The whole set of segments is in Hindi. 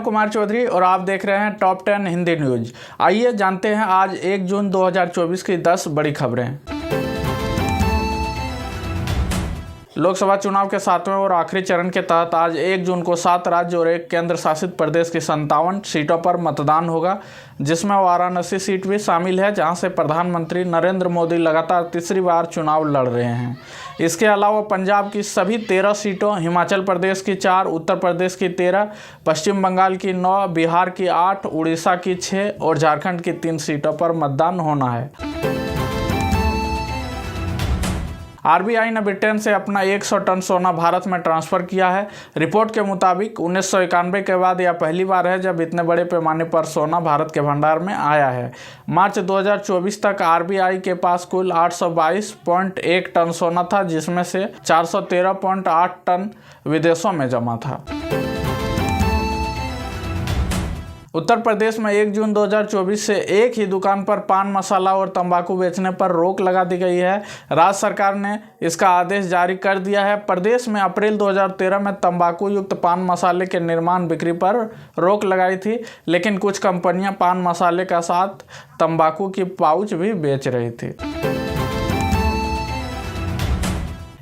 कुमार चौधरी और आप देख रहे हैं टॉप 10 हिंदी न्यूज। आइए जानते हैं आज 1 जून 2024 की 10 बड़ी खबरें। लोकसभा चुनाव के 7वें और आखिरी चरण के तहत आज 1 जून को 7 राज्य और 1 केंद्र शासित प्रदेश की 57 सीटों पर मतदान होगा, जिसमें वाराणसी सीट भी शामिल है, जहां से प्रधानमंत्री नरेंद्र मोदी लगातार तीसरी बार चुनाव लड़ रहे हैं। इसके अलावा पंजाब की सभी 13 सीटों, हिमाचल प्रदेश की 4, उत्तर प्रदेश की 13, पश्चिम बंगाल की 9, बिहार की 8, उड़ीसा की 6 और झारखंड की 3 सीटों पर मतदान होना है। आरबीआई ने ब्रिटेन से अपना 100 टन सोना भारत में ट्रांसफ़र किया है। रिपोर्ट के मुताबिक 1991 के बाद यह पहली बार है जब इतने बड़े पैमाने पर सोना भारत के भंडार में आया है। मार्च 2024 तक आरबीआई के पास कुल 822.1 टन सोना था, जिसमें से 413.8 टन विदेशों में जमा था। उत्तर प्रदेश में 1 जून 2024 से एक ही दुकान पर पान मसाला और तंबाकू बेचने पर रोक लगा दी गई है। राज्य सरकार ने इसका आदेश जारी कर दिया है। प्रदेश में अप्रैल 2013 में तंबाकू युक्त पान मसाले के निर्माण बिक्री पर रोक लगाई थी, लेकिन कुछ कंपनियां पान मसाले के साथ तंबाकू की पाउच भी बेच रही थी।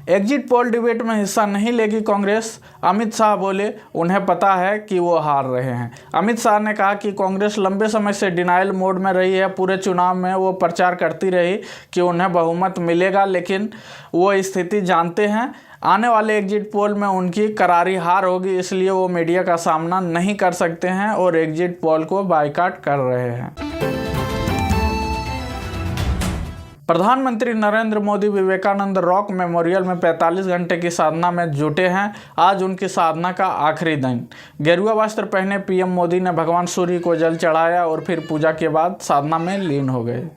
एग्जिट पोल डिबेट में हिस्सा नहीं लेगी कांग्रेस, अमित शाह बोले उन्हें पता है कि वो हार रहे हैं। अमित शाह ने कहा कि कांग्रेस लंबे समय से डिनायल मोड में रही है। पूरे चुनाव में वो प्रचार करती रही कि उन्हें बहुमत मिलेगा, लेकिन वो स्थिति जानते हैं। आने वाले एग्जिट पोल में उनकी करारी हार होगी, इसलिए वो मीडिया का सामना नहीं कर सकते हैं और एग्जिट पोल को बायकॉट कर रहे हैं। प्रधानमंत्री नरेंद्र मोदी विवेकानंद रॉक मेमोरियल में 45 घंटे की साधना में जुटे हैं। आज उनकी साधना का आखिरी दिन। गेरुआ वस्त्र पहने पीएम मोदी ने भगवान सूर्य को जल चढ़ाया और फिर पूजा के बाद साधना में लीन हो गए।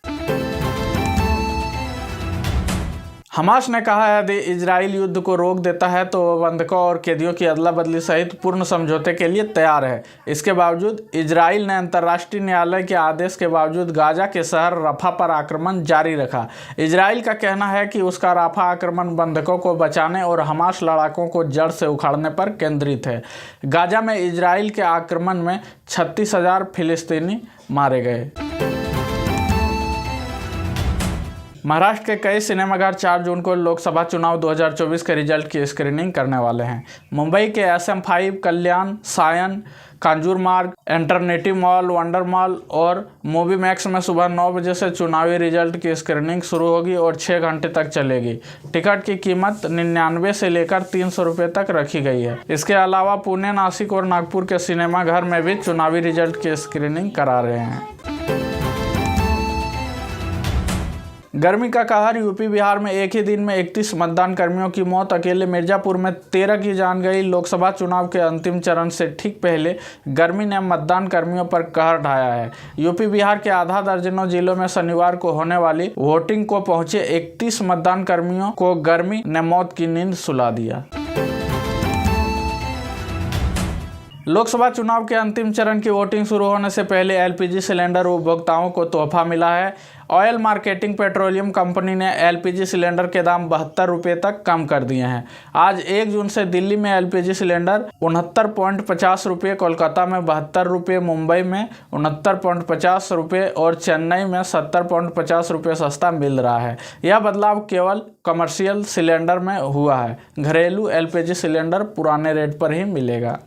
हमास ने कहा है यदि इजराइल युद्ध को रोक देता है तो वह बंधकों और कैदियों की अदला बदली सहित पूर्ण समझौते के लिए तैयार है। इसके बावजूद इजराइल ने अंतर्राष्ट्रीय न्यायालय के आदेश के बावजूद गाजा के शहर रफा पर आक्रमण जारी रखा। इजराइल का कहना है कि उसका रफा आक्रमण बंधकों को बचाने और हमास लड़ाकों को जड़ से उखाड़ने पर केंद्रित है। गाजा में इजराइल के आक्रमण में 36,000 फिलिस्तीनी मारे गए। महाराष्ट्र के कई सिनेमाघर 4 जून को लोकसभा चुनाव 2024 के रिजल्ट की स्क्रीनिंग करने वाले हैं। मुंबई के SM5, कल्याण, सायन, कांजूरमार्ग, इंटरनेटिव मॉल, वंडर मॉल और मूवी मैक्स में सुबह 9 बजे से चुनावी रिजल्ट की स्क्रीनिंग शुरू होगी और 6 घंटे तक चलेगी। टिकट की कीमत 99 से लेकर 300 रुपये तक रखी गई है। इसके अलावा पुणे, नासिक और नागपुर के सिनेमाघर में भी चुनावी रिजल्ट की स्क्रीनिंग करा रहे हैं। गर्मी का कहर, यूपी बिहार में एक ही दिन में 31 मतदान कर्मियों की मौत। अकेले मिर्जापुर में 13 की जान गई। लोकसभा चुनाव के अंतिम चरण से ठीक पहले गर्मी ने मतदान कर्मियों पर कहर ढाया है। यूपी बिहार के आधा दर्जनों जिलों में शनिवार को होने वाली वोटिंग को पहुंचे 31 मतदान कर्मियों को गर्मी ने मौत की नींद सुला दिया। लोकसभा चुनाव के अंतिम चरण की वोटिंग शुरू होने से पहले LPG सिलेंडर उपभोक्ताओं को तोहफा मिला है। ऑयल मार्केटिंग पेट्रोलियम कंपनी ने LPG सिलेंडर के दाम 72 रुपये तक कम कर दिए हैं। आज 1 जून से दिल्ली में LPG सिलेंडर 69.50 रुपये, कोलकाता में 72 रुपये, मुंबई में 69.50 रुपये और चेन्नई में 70.50 रुपये सस्ता मिल रहा है। यह बदलाव केवल कमर्शियल सिलेंडर में हुआ है। घरेलू LPG सिलेंडर पुराने रेट पर ही मिलेगा।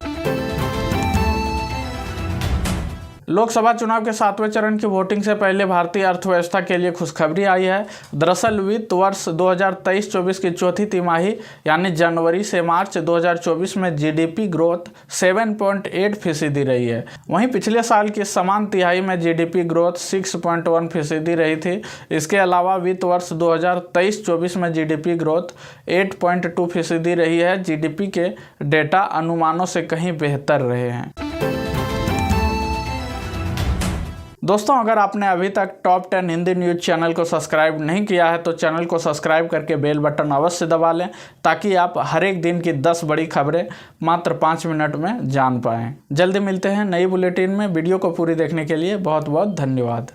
लोकसभा चुनाव के 7वें चरण की वोटिंग से पहले भारतीय अर्थव्यवस्था के लिए खुशखबरी आई है। दरअसल वित्त वर्ष 2023-24 की चौथी तिमाही यानी जनवरी से मार्च 2024 में GDP ग्रोथ 7.8% रही है। वहीं पिछले साल की समान तिहाई में GDP ग्रोथ 6.1% रही थी। इसके अलावा वित्त वर्ष 2023-24 में GDP ग्रोथ 8.2% रही है। GDP के डेटा अनुमानों से कहीं बेहतर रहे हैं। दोस्तों, अगर आपने अभी तक टॉप 10 हिंदी न्यूज चैनल को सब्सक्राइब नहीं किया है तो चैनल को सब्सक्राइब करके बेल बटन अवश्य दबा लें, ताकि आप हर एक दिन की 10 बड़ी खबरें मात्र 5 मिनट में जान पाएं। जल्दी मिलते हैं नई बुलेटिन में। वीडियो को पूरी देखने के लिए बहुत बहुत धन्यवाद।